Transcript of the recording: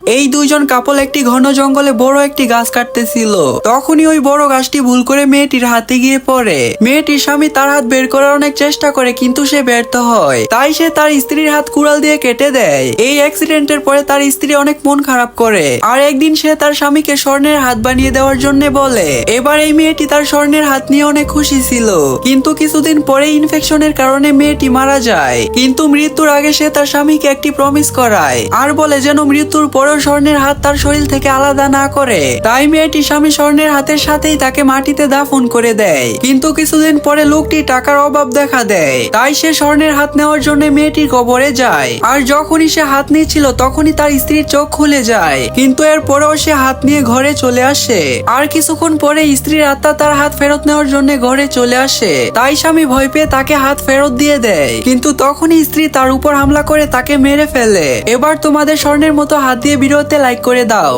এই দুইজন কাপল একটি ঘন জঙ্গলে বড় একটি গাছ কাটতেছিল। তখনই ওই বড় গাছটি ভুল করে মেয়েটির হাতে গিয়ে পড়ে। মেয়েটির স্বামী তার হাত বের করার অনেক চেষ্টা করে, কিন্তু সে ব্যর্থ হয়। তাই সে তার স্ত্রীর হাত কুড়াল দিয়ে কেটে দেয়। এই অ্যাক্সিডেন্টের পরে তার স্ত্রী অনেক মন খারাপ করে, আর একদিন সে তার স্বামীকে স্বর্ণের হাত বানিয়ে দেওয়ার জন্য বলে। এবার এই মেয়েটি তার স্বর্ণের হাত নিয়ে অনেক খুশি ছিল, কিন্তু কিছুদিন পরে ইনফেকশনের কারণে মেয়েটি মারা যায়। কিন্তু মৃত্যুর আগে সে তার স্বামীকে একটি প্রমিস করায়, আর বলে যেন মৃত্যুর পরেও স্বর্ণের হাত তার শরীর থেকে আলাদা না করে। তাই মেয়েটি স্বামী স্বর্ণের হাতের সাথেই তাকে মাটিতে দাফন করে দেয়। কিন্তু কিছুদিন পরে লোকটি টাকার অভাব দেখা দেয়, তাই সে স্বর্ণের হাত নেওয়ার জন্য মেয়েটির কবরে যায়। আর যখনই সে হাত নিচ্ছিল তখনই তার স্ত্রীর চোখ খুলে যায়, কিন্তু এর পরেও সে হাত নিয়ে ঘরে চলে আসে। আর কিছুক্ষণ পরে স্ত্রীর আত্মা তার হাত ফেরত নেওয়ার জন্য ঘরে চলে আসে। তাই স্বামী ভয় পেয়ে তাকে হাত ফেরত দিয়ে দেয়, কিন্তু তখনই স্ত্রী তার উপর হামলা করে তাকে মেরে ফেলে। এবার তোমাদের স্বর্ণের মতো হাত দিয়ে ভিডিওতে লাইক করে দাও।